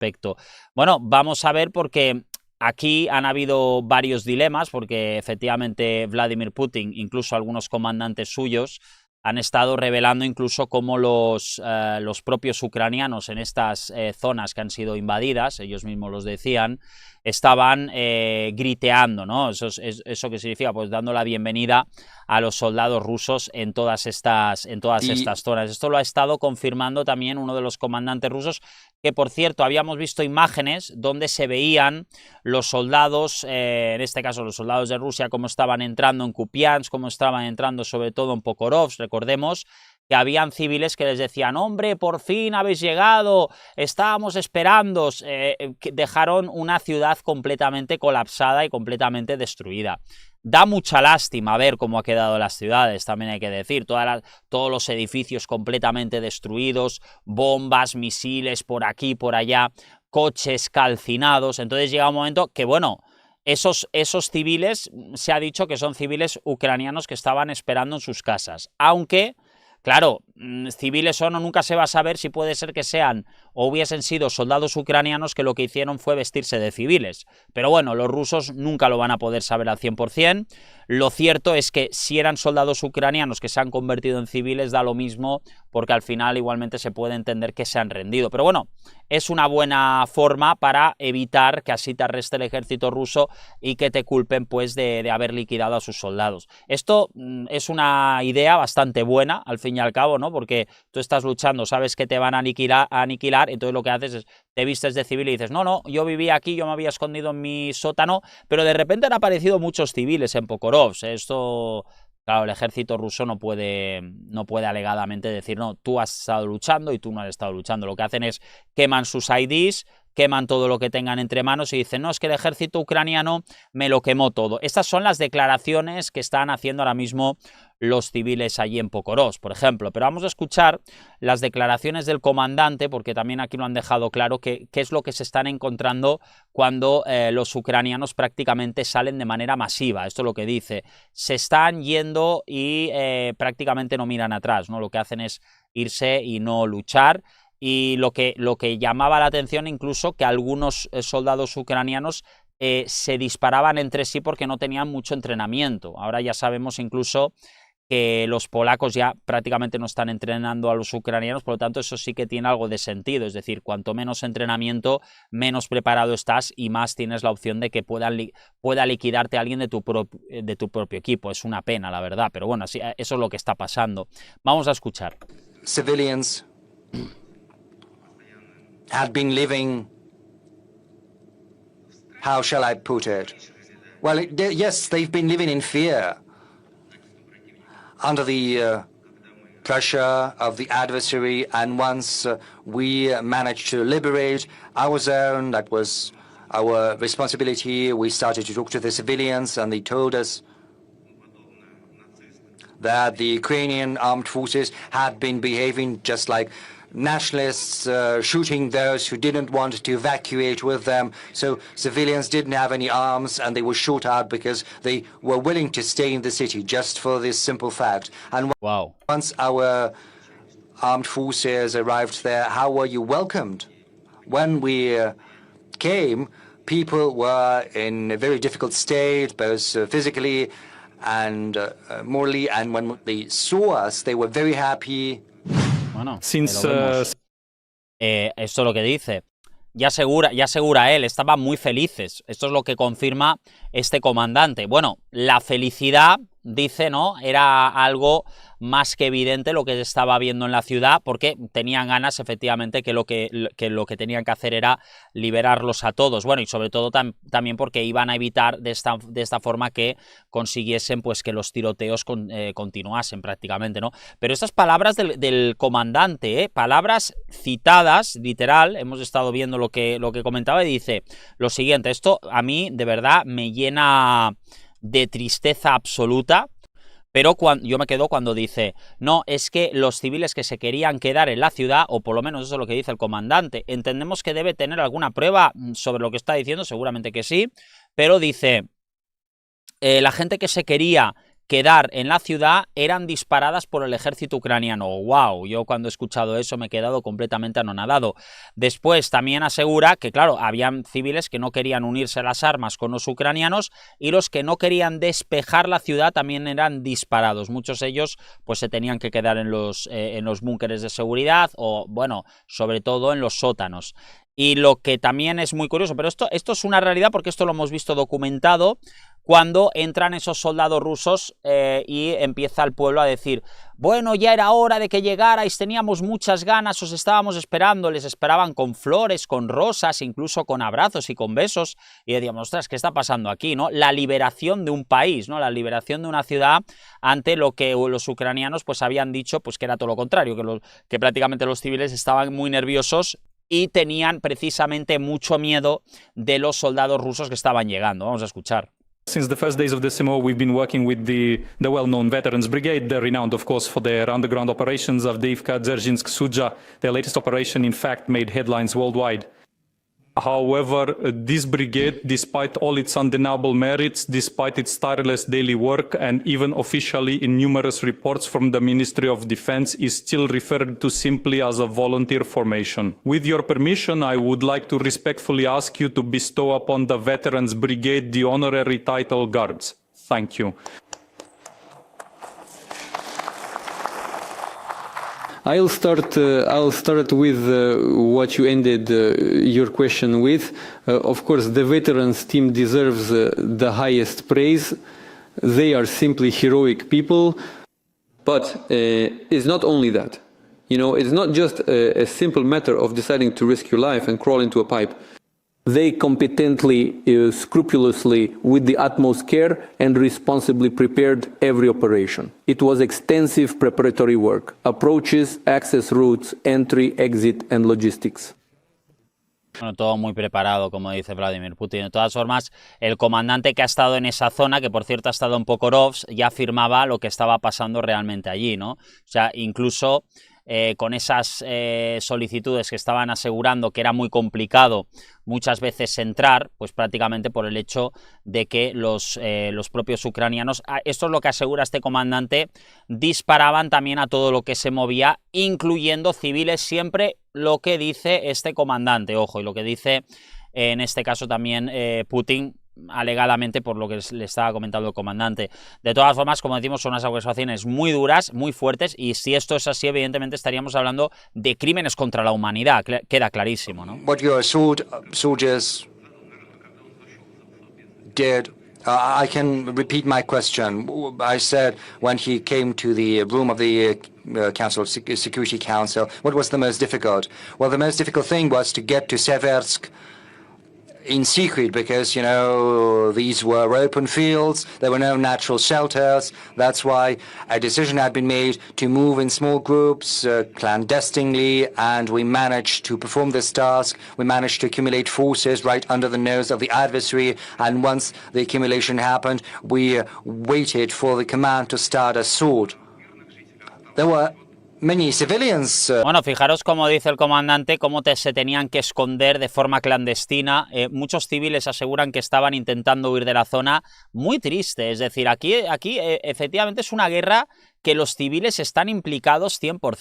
aspecto. Bueno, vamos a ver porque aquí han habido varios dilemas, porque efectivamente Vladimir Putin, incluso algunos comandantes suyos, han estado revelando incluso cómo los propios ucranianos en estas zonas que han sido invadidas, ellos mismos los decían, estaban griteando, ¿no? Eso que significa, pues dando la bienvenida a los soldados rusos en todas estas zonas. Esto lo ha estado confirmando también uno de los comandantes rusos, que por cierto habíamos visto imágenes donde se veían los soldados, en este caso los soldados de Rusia, cómo estaban entrando en Kupiansk, cómo estaban entrando sobre todo en Pokrovsk. Recordemos que habían civiles que les decían, hombre, por fin habéis llegado, estábamos esperando, dejaron una ciudad completamente colapsada y completamente destruida. Da mucha lástima ver cómo ha quedado las ciudades, también hay que decir, todos los edificios completamente destruidos, bombas, misiles por aquí, por allá, coches calcinados. Entonces llega un momento que, bueno, esos civiles, se ha dicho que son civiles ucranianos que estaban esperando en sus casas, aunque, claro, civiles o no, nunca se va a saber si puede ser que sean o hubiesen sido soldados ucranianos que lo que hicieron fue vestirse de civiles. Pero bueno, los rusos nunca lo van a poder saber al 100%. Lo cierto es que si eran soldados ucranianos que se han convertido en civiles, da lo mismo, porque al final igualmente se puede entender que se han rendido. Pero bueno, es una buena forma para evitar que así te arreste el ejército ruso y que te culpen pues de haber liquidado a sus soldados. Esto es una idea bastante buena, al fin y al cabo, ¿no? Porque tú estás luchando, sabes que te van a aniquilar, entonces lo que haces es te vistes de civil y dices, no, yo vivía aquí, yo me había escondido en mi sótano, pero de repente han aparecido muchos civiles en Pokrovsk. Esto, claro, el ejército ruso no puede alegadamente decir, no, tú has estado luchando y tú no has estado luchando. Lo que hacen es queman sus IDs, queman todo lo que tengan entre manos y dicen, no, es que el ejército ucraniano me lo quemó todo. Estas son las declaraciones que están haciendo ahora mismo los civiles allí en Pokrovsk, por ejemplo. Pero vamos a escuchar las declaraciones del comandante, porque también aquí lo han dejado claro, qué es lo que se están encontrando cuando los ucranianos prácticamente salen de manera masiva. Esto es lo que dice. Se están yendo y prácticamente no miran atrás, ¿no? Lo que hacen es irse y no luchar. Y lo que llamaba la atención incluso que algunos soldados ucranianos se disparaban entre sí porque no tenían mucho entrenamiento. Ahora ya sabemos incluso que los polacos ya prácticamente no están entrenando a los ucranianos, por lo tanto eso sí que tiene algo de sentido, es decir, cuanto menos entrenamiento, menos preparado estás y más tienes la opción de que pueda liquidarte a alguien de tu propio equipo. Es una pena, la verdad, pero bueno, eso es lo que está pasando. Vamos a escuchar. Civilians had been living, how shall I put it? Well, yes, they've been living in fear under the pressure of the adversary, and once we managed to liberate our zone, that was our responsibility. We started to talk to the civilians, and they told us that the Ukrainian armed forces had been behaving just like nationalists, shooting those who didn't want to evacuate with them. So civilians didn't have any arms, and they were shot out because they were willing to stay in the city just for this simple fact. And wow. Once our armed forces arrived there, how were you welcomed? When we came, people were in a very difficult state, both physically and morally, and when they saw us, they were very happy. Bueno, esto es lo que dice. Ya asegura él, estaban muy felices. Esto es lo que confirma este comandante. Bueno, la felicidad, dice, ¿no? Era algo más que evidente lo que se estaba viendo en la ciudad, porque tenían ganas, efectivamente, que lo que tenían que hacer era liberarlos a todos. Bueno, y sobre todo también porque iban a evitar de esta forma que consiguiesen pues que los tiroteos continuasen prácticamente, ¿no? Pero estas palabras del comandante, palabras citadas, literal, hemos estado viendo lo que comentaba y dice lo siguiente. Esto a mí, de verdad, me llena de tristeza absoluta. Pero yo me quedo cuando dice, no, es que los civiles que se querían quedar en la ciudad, o por lo menos eso es lo que dice el comandante, entendemos que debe tener alguna prueba sobre lo que está diciendo, seguramente que sí, pero dice, la gente que se quería quedar en la ciudad eran disparadas por el ejército ucraniano. ¡Wow! Yo cuando he escuchado eso me he quedado completamente anonadado. Después también asegura que, claro, habían civiles que no querían unirse a las armas con los ucranianos y los que no querían despejar la ciudad también eran disparados. Muchos de ellos pues se tenían que quedar en los búnkeres de seguridad o, bueno, sobre todo en los sótanos. Y lo que también es muy curioso, pero esto es una realidad porque esto lo hemos visto documentado, cuando entran esos soldados rusos y empieza el pueblo a decir, bueno, ya era hora de que llegarais, teníamos muchas ganas, os estábamos esperando, les esperaban con flores, con rosas, incluso con abrazos y con besos, y decíamos, ostras, ¿qué está pasando aquí, no? La liberación de un país, ¿no? La liberación de una ciudad ante lo que los ucranianos pues habían dicho, pues que era todo lo contrario, que prácticamente los civiles estaban muy nerviosos y tenían precisamente mucho miedo de los soldados rusos que estaban llegando. Vamos a escuchar. Since the first days of the CMO, we've been working with the well-known Veterans Brigade. They're renowned, of course, for their underground operations. Avdiivka, Dzerzhinsk, Sudzha. Their latest operation, in fact, made headlines worldwide. However, this brigade, despite all its undeniable merits, despite its tireless daily work, and even officially in numerous reports from the Ministry of Defense, is still referred to simply as a volunteer formation. With your permission, I would like to respectfully ask you to bestow upon the Veterans Brigade the honorary title Guards. Thank you. I'll start with what you ended your question with. Of course, the veterans team deserves the highest praise. They are simply heroic people. But it's not only that. You know, it's not just a simple matter of deciding to risk your life and crawl into a pipe. They competently, scrupulously, with the utmost care and responsibly prepared every operation. It was extensive preparatory work, approaches, access routes, entry, exit, and logistics. Bueno, todo muy preparado, como dice Vladimir Putin. De todas formas, el comandante que ha estado en esa zona, que por cierto ha estado en Pokrovsk, ya afirmaba lo que estaba pasando realmente allí, ¿no? O sea, incluso con esas solicitudes que estaban asegurando que era muy complicado muchas veces entrar, pues prácticamente por el hecho de que los propios ucranianos, esto es lo que asegura este comandante, disparaban también a todo lo que se movía, incluyendo civiles, siempre lo que dice este comandante, ojo, y lo que dice en este caso también Putin, alegadamente por lo que le estaba comentando el comandante. De todas formas, como decimos, son unas acusaciones muy duras, muy fuertes, y si esto es así, evidentemente estaríamos hablando de crímenes contra la humanidad, queda clarísimo, ¿no? What your soldiers did, I can repeat my question. I said when he came to the room of the Security Council, what was the most difficult? Well, the most difficult thing was to get to Seversk in secret, because, you know, these were open fields, there were no natural shelters. That's why a decision had been made to move in small groups, clandestinely, and we managed to perform this task. We managed to accumulate forces right under the nose of the adversary, and once the accumulation happened, we waited for the command to start assault. There were many civilians. Bueno, fijaros cómo dice el comandante, cómo se tenían que esconder de forma clandestina. Muchos civiles aseguran que estaban intentando huir de la zona. Muy triste, es decir, aquí efectivamente es una guerra que los civiles están implicados 100%.